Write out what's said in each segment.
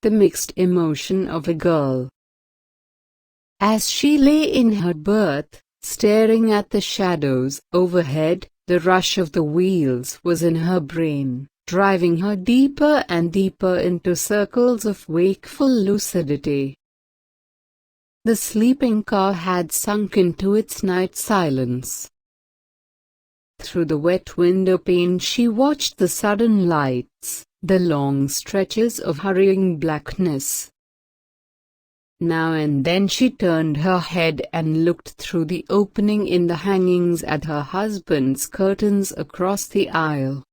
the mixed emotion of a girl. As she lay in her berth, staring at the shadows overhead, the rush of the wheels was in her brain, driving her deeper and deeper into circles of wakeful lucidity. The sleeping car had sunk into its night silence. Through the wet window pane she watched the sudden lights, the long stretches of hurrying blackness. Now and then she turned her head and looked through the opening in the hangings at her husband's curtains across the aisle.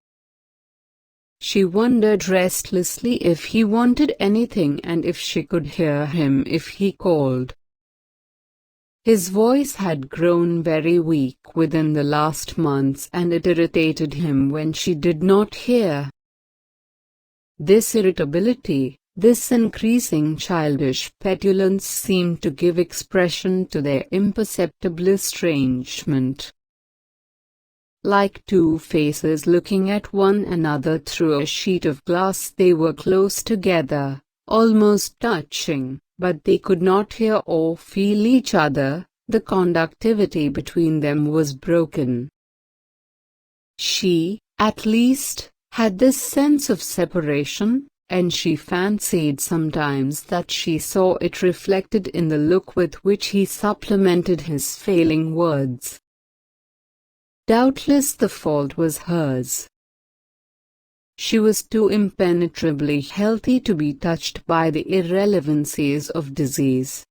She wondered restlessly if he wanted anything and if she could hear him if he called. His voice had grown very weak within the last months and it irritated him when she did not hear. This irritability, this increasing childish petulance seemed to give expression to their imperceptible estrangement. Like two faces looking at one another through a sheet of glass, they were close together, almost touching, but they could not hear or feel each other. The conductivity between them was broken. She, at least, had this sense of separation, and she fancied sometimes that she saw it reflected in the look with which he supplemented his failing words. Doubtless the fault was hers. She was too impenetrably healthy to be touched by the irrelevancies of disease.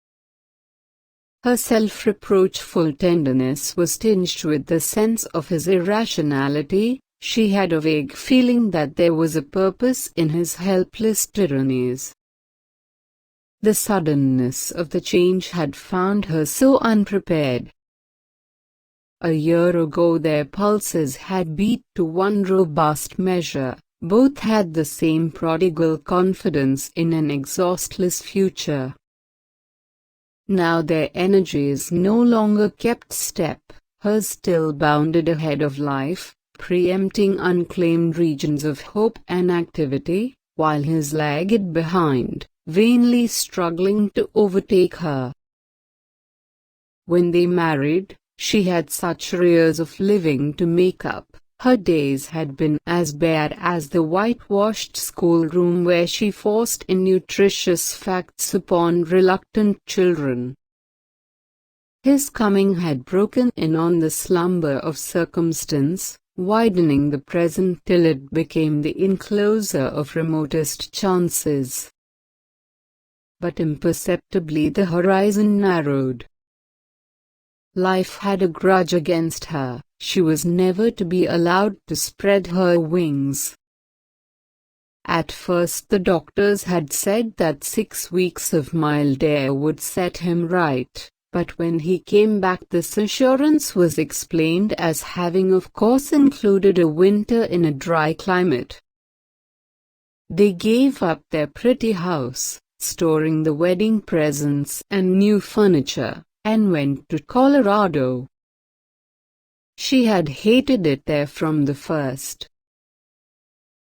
Her self-reproachful tenderness was tinged with the sense of his irrationality. She had a vague feeling that there was a purpose in his helpless tyrannies. The suddenness of the change had found her so unprepared. A year ago their pulses had beat to one robust measure. Both had the same prodigal confidence in an exhaustless future. Now their energies no longer kept step. Hers still bounded ahead of life, preempting unclaimed regions of hope and activity, while his lagged behind, vainly struggling to overtake her. When they married, she had such arrears of living to make up. Her days had been as bad as the whitewashed schoolroom where she forced in nutritious facts upon reluctant children. His coming had broken in on the slumber of circumstance, widening the present till it became the enclosure of remotest chances. But imperceptibly the horizon narrowed. Life had a grudge against her. She was never to be allowed to spread her wings. At first the doctors had said that 6 weeks of mild air would set him right, but when he came back this assurance was explained as having of course included a winter in a dry climate. They gave up their pretty house, storing the wedding presents and new furniture, and went to Colorado. She had hated it there from the first.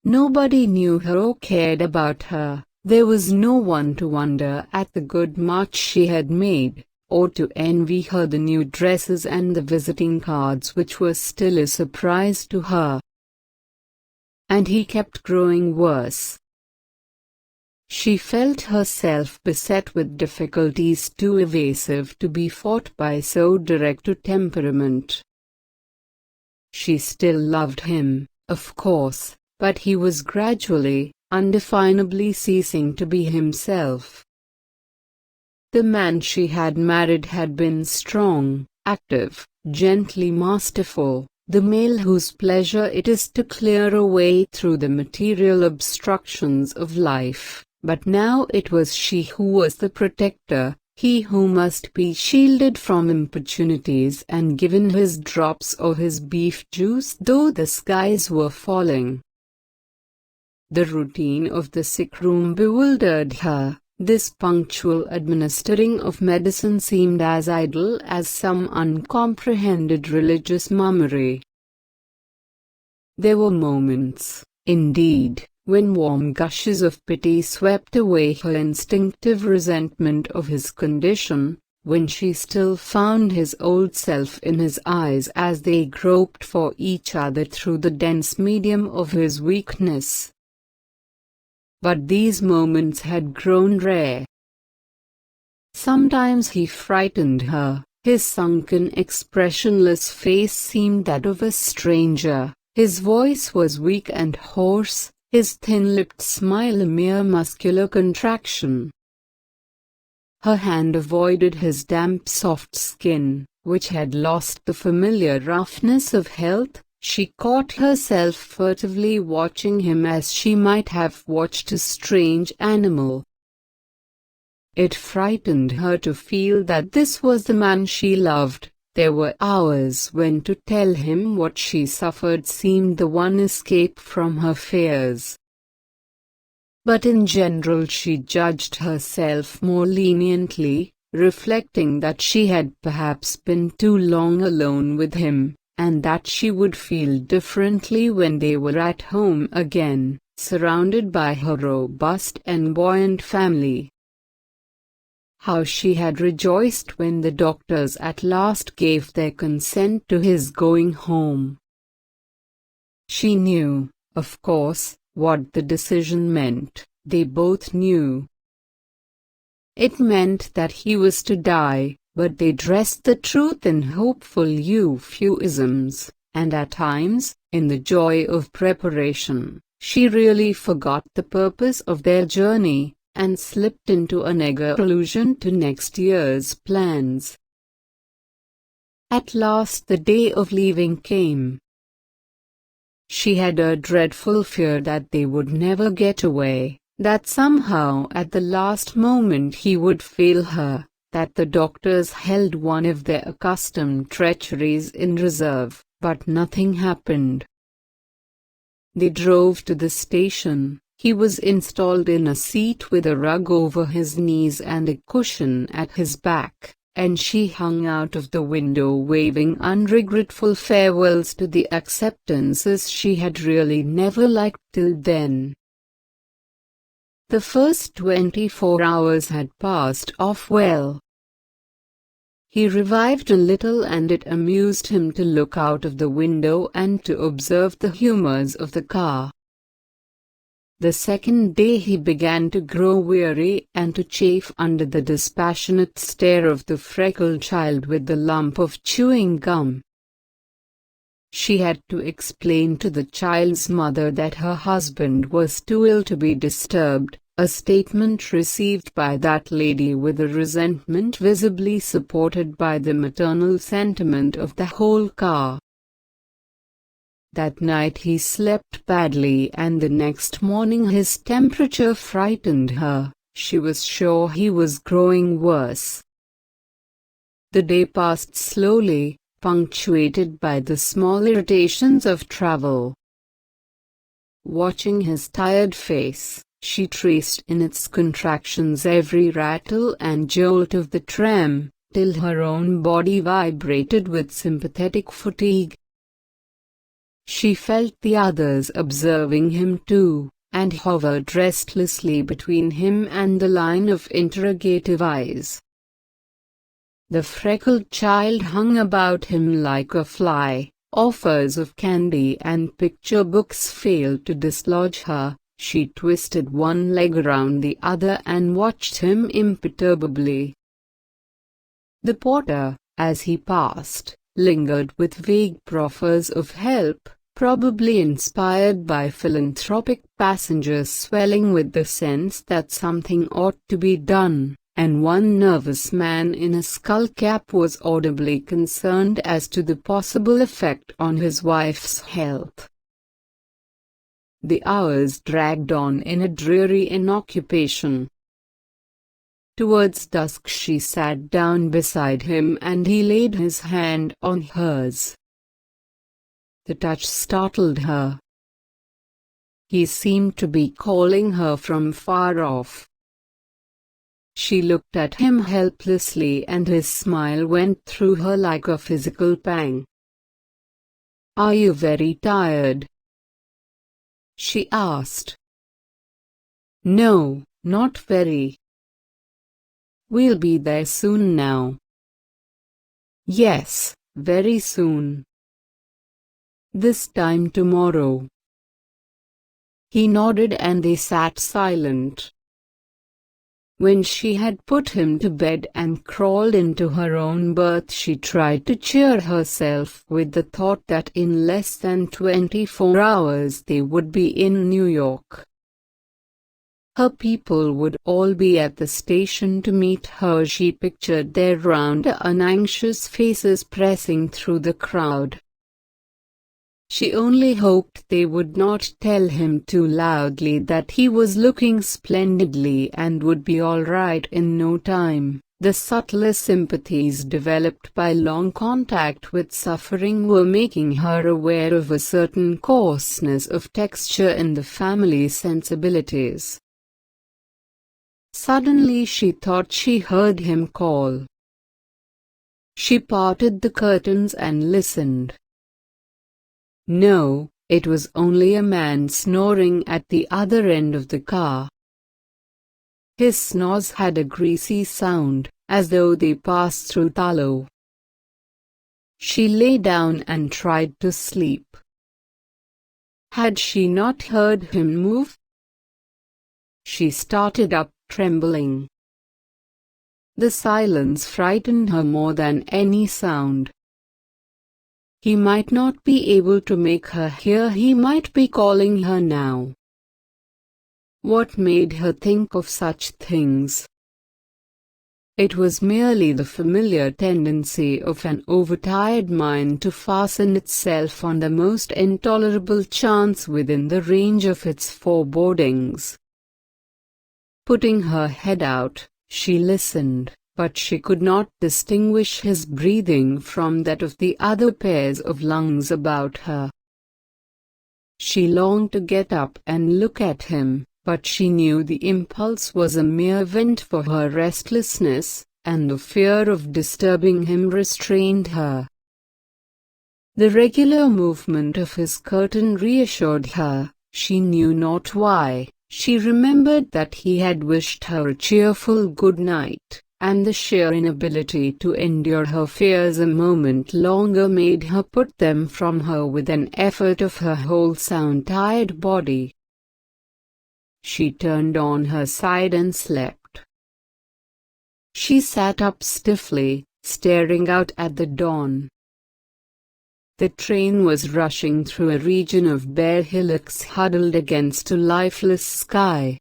Nobody knew her or cared about her. There was no one to wonder at the good march she had made, or to envy her the new dresses and the visiting cards which were still a surprise to her. And he kept growing worse. She felt herself beset with difficulties too evasive to be fought by so direct a temperament. She still loved him, of course, but he was gradually, undefinably ceasing to be himself. The man she had married had been strong, active, gently masterful, the male whose pleasure it is to clear a way through the material obstructions of life, but now it was she who was the protector. He who must be shielded from importunities and given his drops of his beef juice though the skies were falling. The routine of the sick room bewildered her. This punctual administering of medicine seemed as idle as some uncomprehended religious mummery. There were moments, indeed, when warm gushes of pity swept away her instinctive resentment of his condition, when she still found his old self in his eyes as they groped for each other through the dense medium of his weakness. But these moments had grown rare. Sometimes he frightened her. His sunken, expressionless face seemed that of a stranger. His voice was weak and hoarse, his thin-lipped smile a mere muscular contraction. Her hand avoided his damp soft skin, which had lost the familiar roughness of health. She caught herself furtively watching him as she might have watched a strange animal. It frightened her to feel that this was the man she loved. There were hours when to tell him what she suffered seemed the one escape from her fears. But in general she judged herself more leniently, reflecting that she had perhaps been too long alone with him, and that she would feel differently when they were at home again, surrounded by her robust and buoyant family. How she had rejoiced when the doctors at last gave their consent to his going home. She knew, of course, what the decision meant. They both knew. It meant that he was to die, but they dressed the truth in hopeful euphuisms, and at times, in the joy of preparation, she really forgot the purpose of their journey, and slipped into an eager allusion to next year's plans. At last the day of leaving came. She had a dreadful fear that they would never get away, that somehow at the last moment he would fail her, that the doctors held one of their accustomed treacheries in reserve, but nothing happened. They drove to the station. He was installed in a seat with a rug over his knees and a cushion at his back, and she hung out of the window waving unregretful farewells to the acceptances she had really never liked till then. The first 24 hours had passed off well. He revived a little and it amused him to look out of the window and to observe the humors of the car. The second day he began to grow weary and to chafe under the dispassionate stare of the freckled child with the lump of chewing gum. She had to explain to the child's mother that her husband was too ill to be disturbed, a statement received by that lady with a resentment visibly supported by the maternal sentiment of the whole car. That night he slept badly and the next morning his temperature frightened her. She was sure he was growing worse. The day passed slowly, punctuated by the small irritations of travel. Watching his tired face, she traced in its contractions every rattle and jolt of the tram, till her own body vibrated with sympathetic fatigue. She felt the others observing him too, and hovered restlessly between him and the line of interrogative eyes. The freckled child hung about him like a fly. Offers of candy and picture books failed to dislodge her. She twisted one leg around the other and watched him imperturbably. The porter, as he passed, lingered with vague proffers of help, probably inspired by philanthropic passengers swelling with the sense that something ought to be done, and one nervous man in a skullcap was audibly concerned as to the possible effect on his wife's health. The hours dragged on in a dreary inoccupation. Towards dusk she sat down beside him and he laid his hand on hers. The touch startled her. He seemed to be calling her from far off. She looked at him helplessly and his smile went through her like a physical pang. "Are you very tired?" she asked. No, not very. We'll be there soon now. Yes, very soon. This time tomorrow. He nodded and they sat silent. When she had put him to bed and crawled into her own berth, she tried to cheer herself with the thought that in less than 24 hours they would be in New York. Her people would all be at the station to meet her. She pictured their round and anxious faces pressing through the crowd. She only hoped they would not tell him too loudly that he was looking splendidly and would be all right in no time. The subtler sympathies developed by long contact with suffering were making her aware of a certain coarseness of texture in the family's sensibilities. Suddenly she thought she heard him call. She parted the curtains and listened. No, it was only a man snoring at the other end of the car. His snores had a greasy sound, as though they passed through tallow. She lay down and tried to sleep. Had she not heard him move? She started up, trembling. The silence frightened her more than any sound. He might not be able to make her hear. He might be calling her now. What made her think of such things? It was merely the familiar tendency of an overtired mind to fasten itself on the most intolerable chance within the range of its forebodings. Putting her head out, she listened, but she could not distinguish his breathing from that of the other pairs of lungs about her. She longed to get up and look at him, but she knew the impulse was a mere vent for her restlessness, and the fear of disturbing him restrained her. The regular movement of his curtain reassured her, she knew not why. She remembered that he had wished her a cheerful good night, and the sheer inability to endure her fears a moment longer made her put them from her with an effort of her whole sound tired body. She turned on her side and slept. She sat up stiffly, staring out at the dawn. The train was rushing through a region of bare hillocks huddled against a lifeless sky.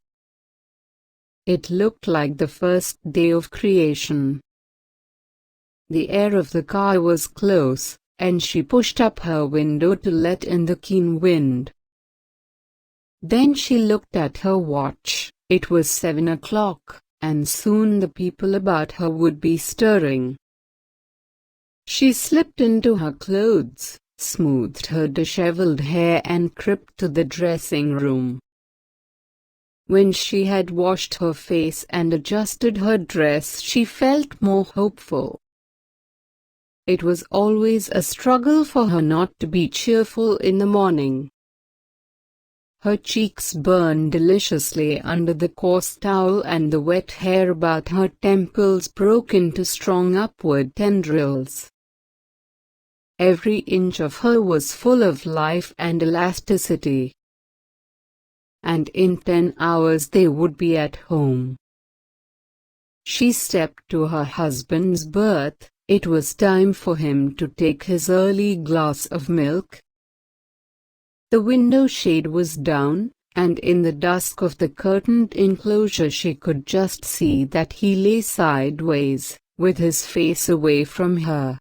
It looked like the first day of creation. The air of the car was close, and she pushed up her window to let in the keen wind. Then she looked at her watch. It was 7 o'clock, and soon the people about her would be stirring. She slipped into her clothes, smoothed her disheveled hair and crept to the dressing room. When she had washed her face and adjusted her dress, she felt more hopeful. It was always a struggle for her not to be cheerful in the morning. Her cheeks burned deliciously under the coarse towel, and the wet hair about her temples broke into strong upward tendrils. Every inch of her was full of life and elasticity. And in 10 hours they would be at home. She stepped to her husband's berth. It was time for him to take his early glass of milk. The window shade was down, and in the dusk of the curtained enclosure she could just see that he lay sideways, with his face away from her.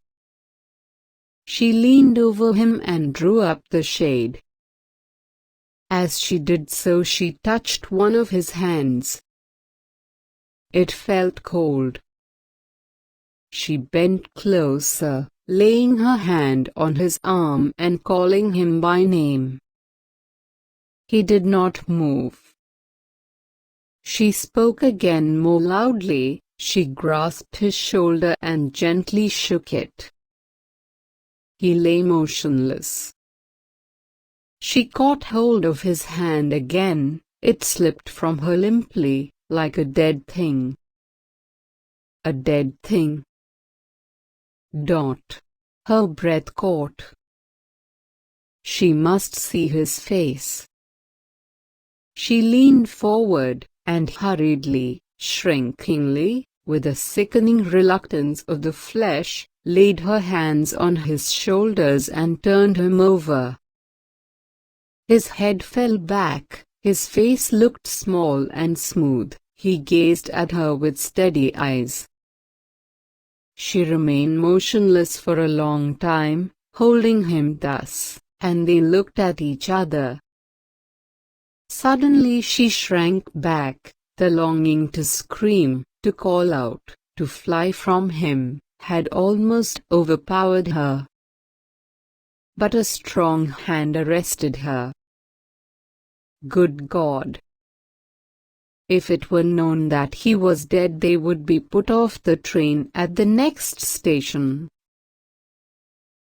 She leaned over him and drew up the shade. As she did so, she touched one of his hands. It felt cold. She bent closer, laying her hand on his arm and calling him by name. He did not move. She spoke again more loudly. She grasped his shoulder and gently shook it. He lay motionless. She caught hold of his hand again, It slipped from her limply, like a dead thing. A dead thing. Dot. Her breath caught. She must see his face. She leaned forward, and hurriedly, shrinkingly, with a sickening reluctance of the flesh, laid her hands on his shoulders and turned him over. His head fell back, his face looked small and smooth. He gazed at her with steady eyes. She remained motionless for a long time, holding him thus, and they looked at each other. Suddenly she shrank back. The longing to scream, to call out, to fly from him, had almost overpowered her. But a strong hand arrested her. Good God! If it were known that he was dead, they would be put off the train at the next station.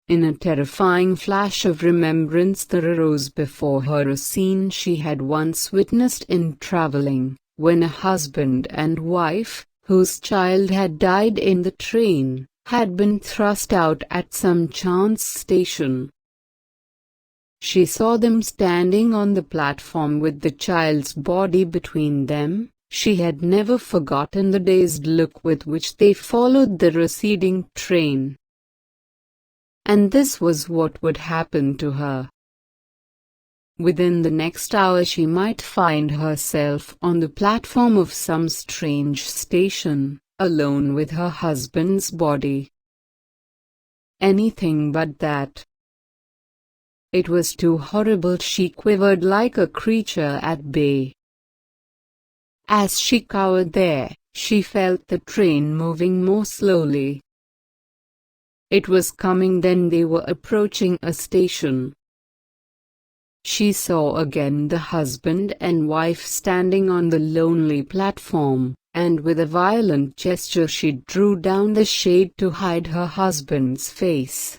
In a terrifying flash of remembrance there arose before her a scene she had once witnessed in traveling, when a husband and wife, whose child had died in the train, had been thrust out at some chance station. She saw them standing on the platform with the child's body between them. She had never forgotten the dazed look with which they followed the receding train. And this was what would happen to her. Within the next hour she might find herself on the platform of some strange station, alone with her husband's body. Anything but that. It was too horrible. She quivered like a creature at bay. As she cowered there, she felt the train moving more slowly. It was coming. Then they were approaching a station. She saw again the husband and wife standing on the lonely platform, and with a violent gesture she drew down the shade to hide her husband's face.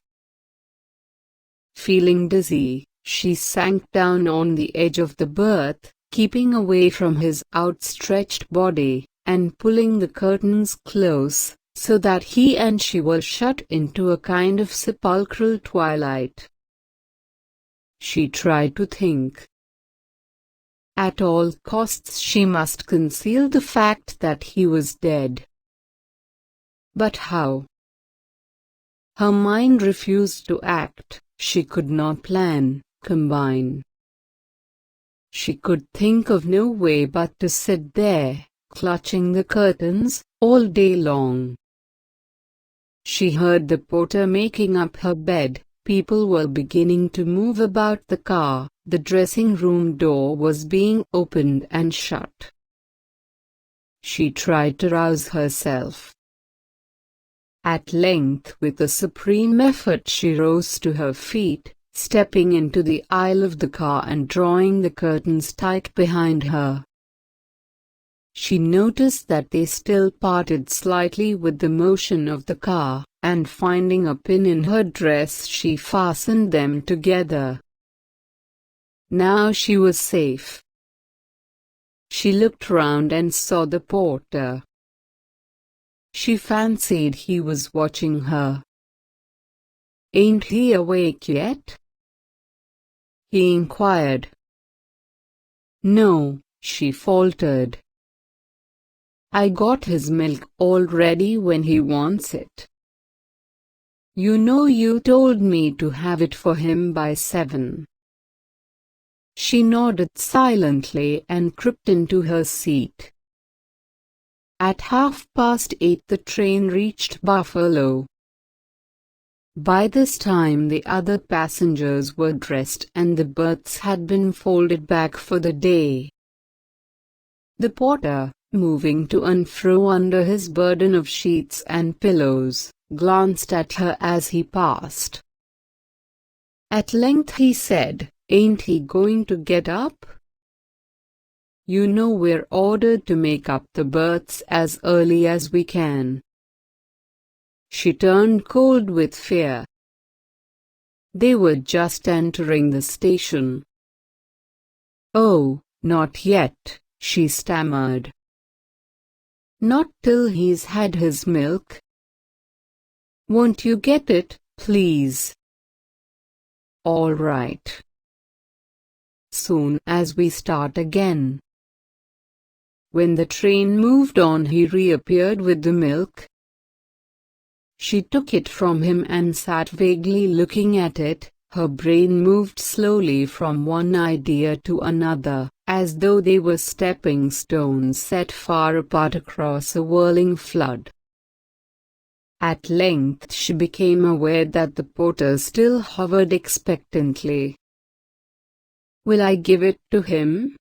Feeling dizzy, she sank down on the edge of the berth, keeping away from his outstretched body, and pulling the curtains close, so that he and she were shut into a kind of sepulchral twilight. She tried to think. At all costs she must conceal the fact that he was dead. But how? Her mind refused to act. She could not plan, combine. She could think of no way but to sit there, clutching the curtains, all day long. She heard the porter making up her bed. People were beginning to move about the car. The dressing room door was being opened and shut. She tried to rouse herself. At length, with a supreme effort, she rose to her feet, stepping into the aisle of the car and drawing the curtains tight behind her. She noticed that they still parted slightly with the motion of the car, and finding a pin in her dress she fastened them together. Now she was safe. She looked round and saw the porter. She fancied he was watching her. "Ain't he awake yet?" he inquired. "No," she faltered. "I got his milk all ready when he wants it. You know you told me to have it for him by 7. She nodded silently and crept into her seat. At 8:30 the train reached Buffalo. By this time the other passengers were dressed and the berths had been folded back for the day. The porter, moving to and fro under his burden of sheets and pillows, glanced at her as he passed. At length he said, "Ain't he going to get up? You know we're ordered to make up the berths as early as we can." She turned cold with fear. They were just entering the station. "Oh, not yet, she stammered. Not till he's had his milk. Won't you get it, please? All right. Soon as we start again. When the train moved on, he reappeared with the milk. She took it from him and sat vaguely looking at it. Her brain moved slowly from one idea to another, as though they were stepping stones set far apart across a whirling flood. At length she became aware that the porter still hovered expectantly. "Will I give it to him?"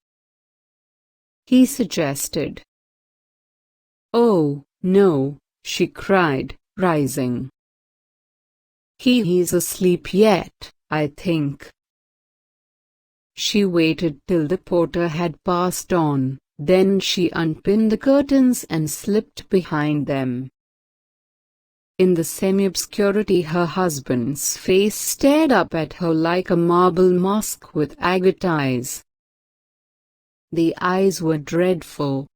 he suggested. "Oh, no," she cried, rising. He's asleep yet, I think." She waited till the porter had passed on, then she unpinned the curtains and slipped behind them. In the semi-obscurity, her husband's face stared up at her like a marble mask with agate eyes. The eyes were dreadful.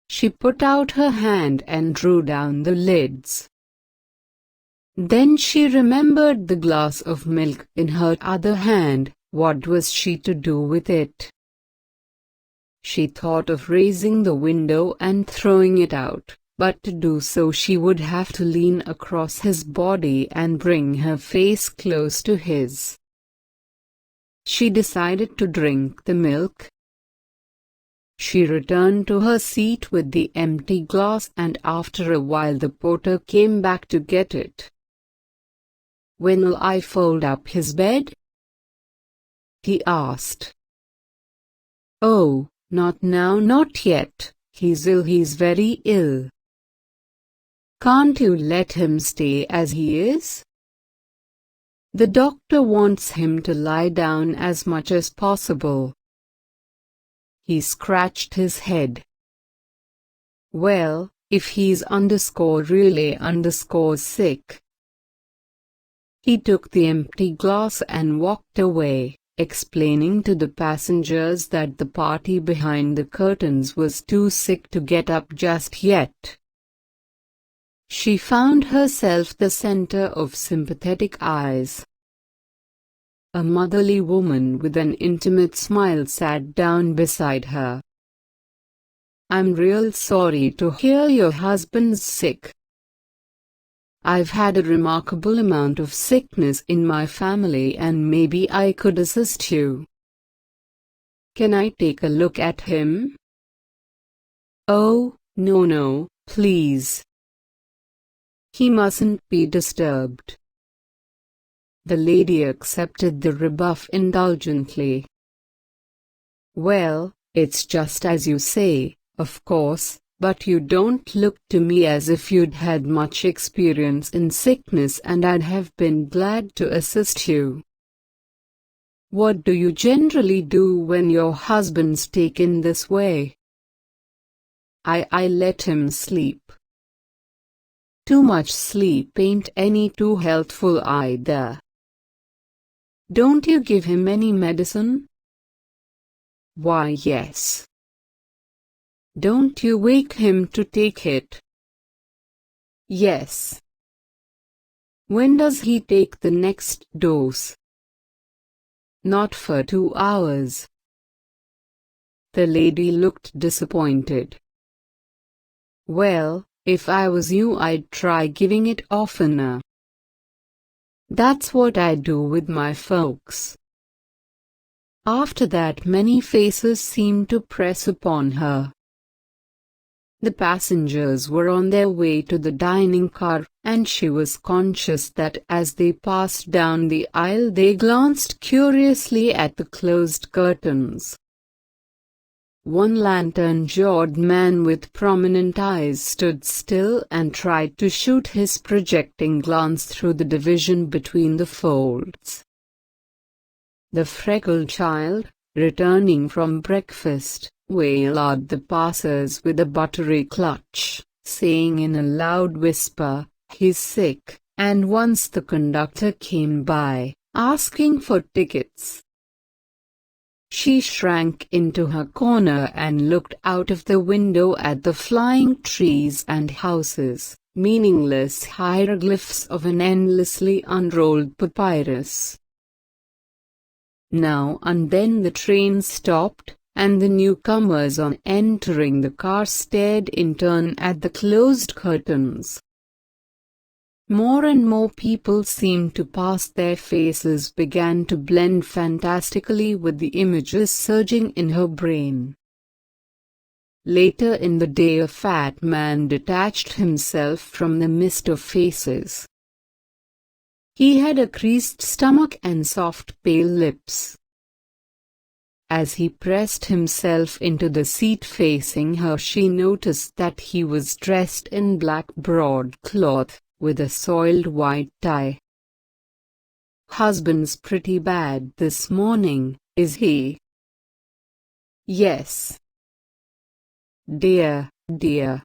She put out her hand and drew down the lids. Then she remembered the glass of milk in her other hand. What was she to do with it? She thought of raising the window and throwing it out, but to do so she would have to lean across his body and bring her face close to his. She decided to drink the milk. She returned to her seat with the empty glass, and after a while the porter came back to get it. "When'll I fold up his bed?" he asked. "Oh, not now, not yet. He's ill, he's very ill." "Can't you let him stay as he is?" "The doctor wants him to lie down as much as possible." He scratched his head. "Well, if he's really sick." He took the empty glass and walked away, explaining to the passengers that the party behind the curtains was too sick to get up just yet. She found herself the center of sympathetic eyes. A motherly woman with an intimate smile sat down beside her. "I'm real sorry to hear your husband's sick. I've had a remarkable amount of sickness in my family and maybe I could assist you. Can I take a look at him?" "Oh, no, please. He mustn't be disturbed." The lady accepted the rebuff indulgently. "Well, it's just as you say, of course, but you don't look to me as if you'd had much experience in sickness, and I'd have been glad to assist you. What do you generally do when your husband's taken this way?" I let him sleep." "Too much sleep ain't any too healthful either. Don't you give him any medicine?" "Why, yes." "Don't you wake him to take it?" "Yes." "When does he take the next dose?" "Not for 2 hours." The lady looked disappointed. "Well, if I was you I'd try giving it oftener. That's what I do with my folks." After that many faces seemed to press upon her. The passengers were on their way to the dining car, and she was conscious that as they passed down the aisle they glanced curiously at the closed curtains. One lantern-jawed man with prominent eyes stood still and tried to shoot his projecting glance through the division between the folds. The freckled child, returning from breakfast, waylaid the passers with a buttery clutch, saying in a loud whisper, "He's sick," and once the conductor came by, asking for tickets. She shrank into her corner and looked out of the window at the flying trees and houses, meaningless hieroglyphs of an endlessly unrolled papyrus. Now and then the train stopped, and the newcomers on entering the car stared in turn at the closed curtains. More and more people seemed to pass. Their faces began to blend fantastically with the images surging in her brain. Later in the day, a fat man detached himself from the mist of faces. He had a creased stomach and soft pale lips. As he pressed himself into the seat facing her, she noticed that he was dressed in black broadcloth, with a soiled white tie. "Husband's pretty bad this morning, is he?" "Yes." "Dear, dear.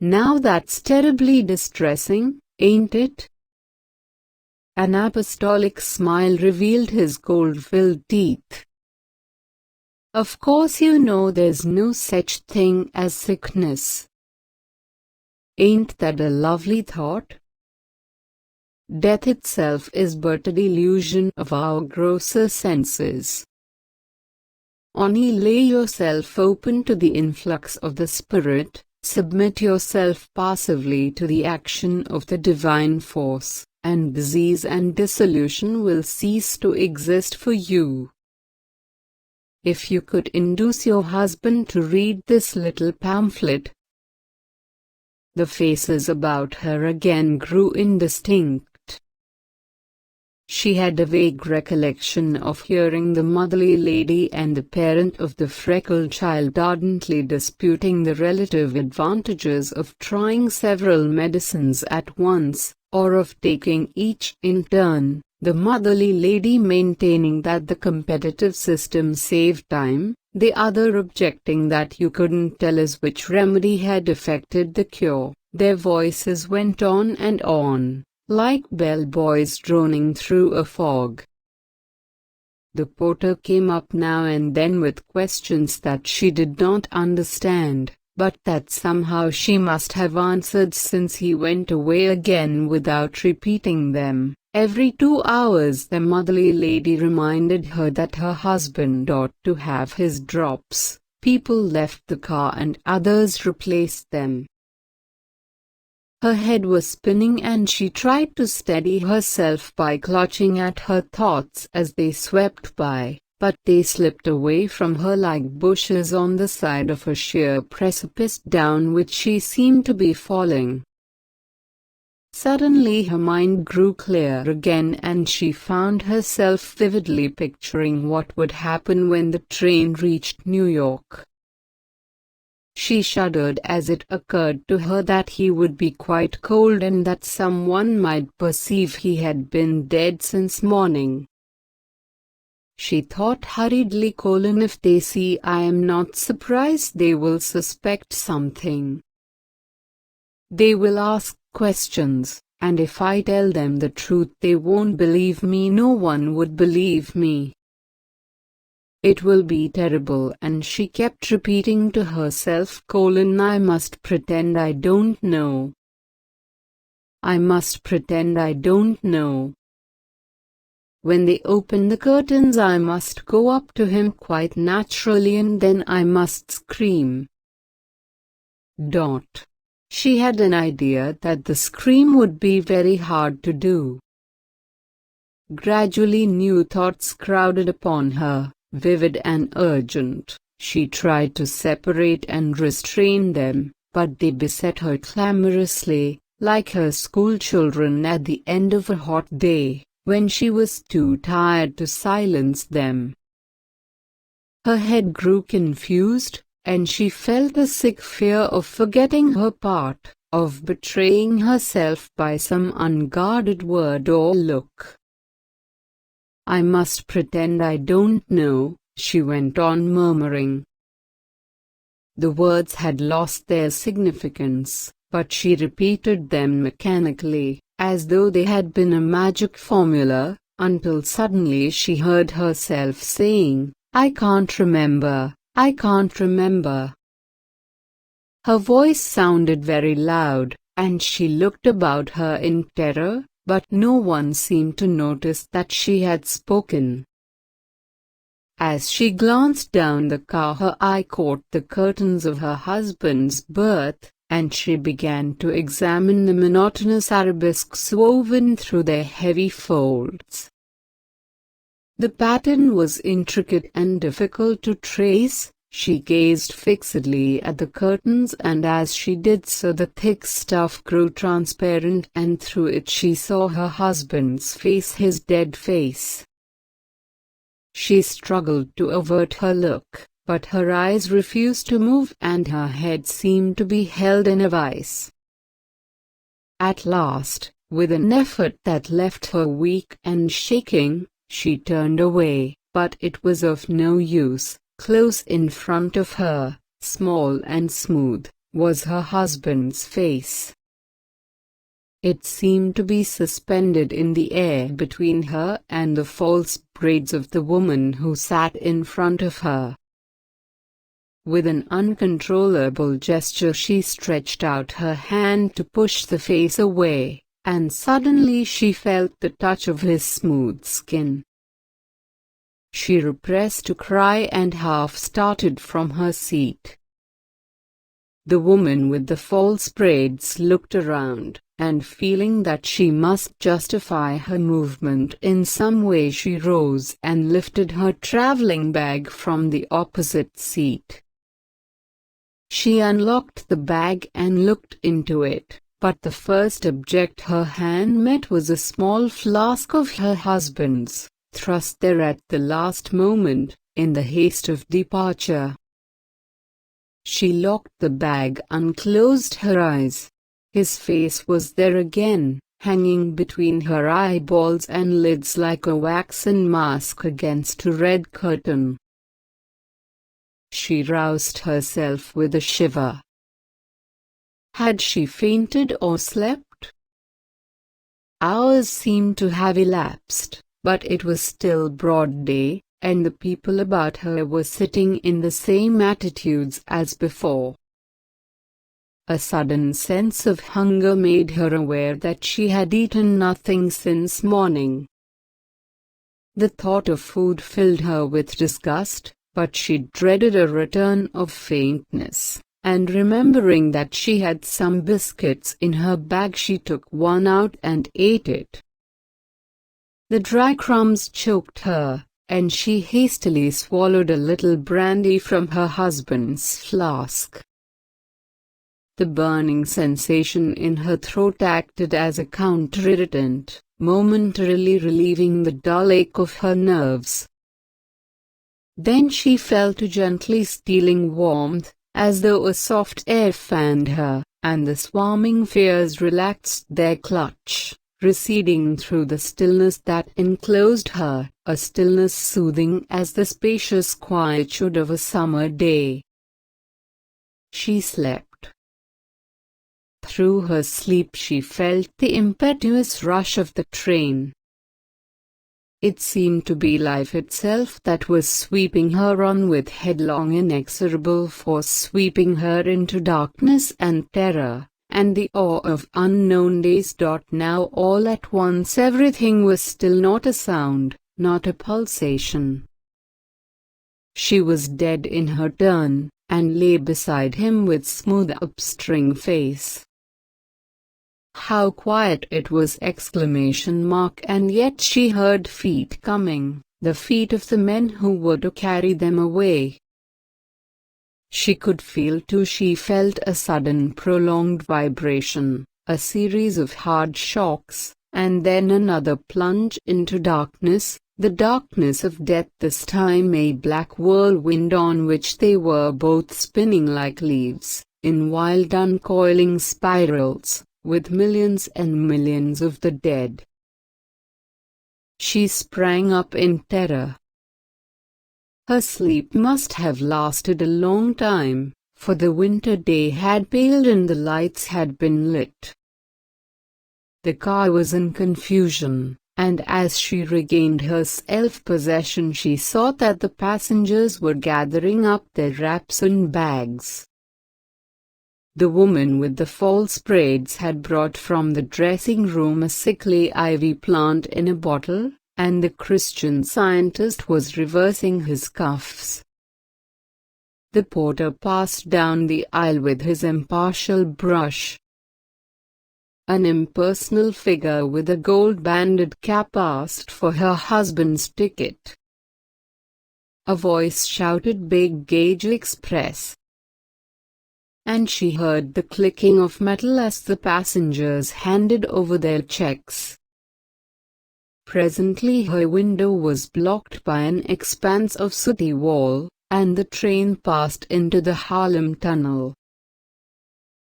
Now that's terribly distressing, ain't it?" An apostolic smile revealed his gold-filled teeth. "Of course you know there's no such thing as sickness. Ain't that a lovely thought? Death itself is but a delusion of our grosser senses. Only lay yourself open to the influx of the Spirit, submit yourself passively to the action of the divine force, and disease and dissolution will cease to exist for you. If you could induce your husband to read this little pamphlet." The faces about her again grew indistinct. She had a vague recollection of hearing the motherly lady and the parent of the freckled child ardently disputing the relative advantages of trying several medicines at once, or of taking each in turn, the motherly lady maintaining that the competitive system saved time, the other objecting that you couldn't tell us which remedy had effected the cure. Their voices went on and on, like bellboys droning through a fog. The porter came up now and then with questions that she did not understand, but that somehow she must have answered since he went away again without repeating them. Every 2 hours the motherly lady reminded her that her husband ought to have his drops. People left the car and others replaced them. Her head was spinning and she tried to steady herself by clutching at her thoughts as they swept by, but they slipped away from her like bushes on the side of a sheer precipice down which she seemed to be falling. Suddenly her mind grew clear again and she found herself vividly picturing what would happen when the train reached New York. She shuddered as it occurred to her that he would be quite cold and that someone might perceive he had been dead since morning. She thought hurriedly, "If they see I am not surprised they will suspect something. They will ask questions, and if I tell them the truth they won't believe me. No one would believe me. It will be terrible." And she kept repeating to herself, "I must pretend I don't know. I must pretend I don't know. When they open the curtains I must go up to him quite naturally and then I must scream." She had an idea that the scream would be very hard to do. Gradually new thoughts crowded upon her, vivid and urgent. She tried to separate and restrain them, but they beset her clamorously, like her schoolchildren at the end of a hot day, when she was too tired to silence them. Her head grew confused, and she felt a sick fear of forgetting her part, of betraying herself by some unguarded word or look. "I must pretend I don't know," she went on murmuring. The words had lost their significance, but she repeated them mechanically, as though they had been a magic formula, until suddenly she heard herself saying, "I can't remember, I can't remember." Her voice sounded very loud, and she looked about her in terror, but no one seemed to notice that she had spoken. As she glanced down the car, her eye caught the curtains of her husband's berth, and she began to examine the monotonous arabesques woven through their heavy folds. The pattern was intricate and difficult to trace. She gazed fixedly at the curtains, and as she did so the thick stuff grew transparent, and through it she saw her husband's face, his dead face. She struggled to avert her look, but her eyes refused to move and her head seemed to be held in a vice. At last, with an effort that left her weak and shaking, she turned away, but it was of no use. Close in front of her, small and smooth, was her husband's face. It seemed to be suspended in the air between her and the false braids of the woman who sat in front of her. With an uncontrollable gesture she stretched out her hand to push the face away, and suddenly she felt the touch of his smooth skin. She repressed a cry and half started from her seat. The woman with the false braids looked around, and feeling that she must justify her movement in some way, she rose and lifted her traveling bag from the opposite seat. She unlocked the bag and looked into it, but the first object her hand met was a small flask of her husband's, thrust there at the last moment, in the haste of departure. She locked the bag and closed her eyes. His face was there again, hanging between her eyeballs and lids like a waxen mask against a red curtain. She roused herself with a shiver. Had she fainted or slept? Hours seemed to have elapsed, but it was still broad day, and the people about her were sitting in the same attitudes as before. A sudden sense of hunger made her aware that she had eaten nothing since morning. The thought of food filled her with disgust, but she dreaded a return of faintness, and remembering that she had some biscuits in her bag, she took one out and ate it. The dry crumbs choked her, and she hastily swallowed a little brandy from her husband's flask. The burning sensation in her throat acted as a counter-irritant, momentarily relieving the dull ache of her nerves. Then she felt a gently stealing warmth, as though a soft air fanned her, and the swarming fears relaxed their clutch, receding through the stillness that enclosed her, a stillness soothing as the spacious quietude of a summer day. She slept. Through her sleep she felt the impetuous rush of the train. It seemed to be life itself that was sweeping her on with headlong inexorable force, sweeping her into darkness and terror, and the awe of unknown days. Now all at once everything was still, not a sound, not a pulsation. She was dead in her turn, and lay beside him with smooth upstring face. How quiet it was! And yet she heard feet coming, the feet of the men who were to carry them away. She could feel too. She felt a sudden prolonged vibration, a series of hard shocks, and then another plunge into darkness, the darkness of death, this time a black whirlwind on which they were both spinning like leaves, in wild uncoiling spirals, with millions and millions of the dead. She sprang up in terror. Her sleep must have lasted a long time, for the winter day had paled and the lights had been lit. The car was in confusion, and as she regained her self-possession she saw that the passengers were gathering up their wraps and bags. The woman with the false braids had brought from the dressing room a sickly ivy plant in a bottle, and the Christian Scientist was reversing his cuffs. The porter passed down the aisle with his impartial brush. An impersonal figure with a gold-banded cap asked for her husband's ticket. A voice shouted "Big Gauge Express," and she heard the clicking of metal as the passengers handed over their checks. Presently her window was blocked by an expanse of sooty wall, and the train passed into the Harlem Tunnel.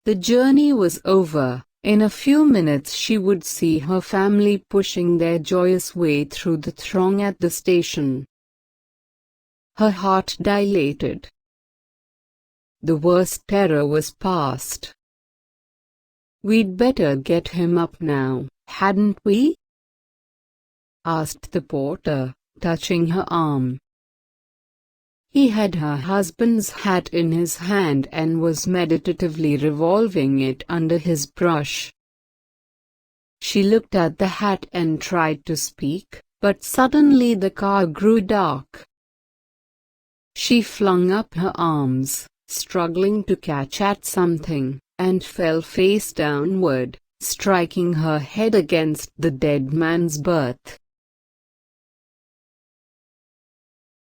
The journey was over. In a few minutes she would see her family pushing their joyous way through the throng at the station. Her heart dilated. The worst terror was past. "We'd better get him up now, hadn't we?" asked the porter, touching her arm. He had her husband's hat in his hand and was meditatively revolving it under his brush. She looked at the hat and tried to speak, but suddenly the car grew dark. She flung up her arms, struggling to catch at something, and fell face downward, striking her head against the dead man's berth.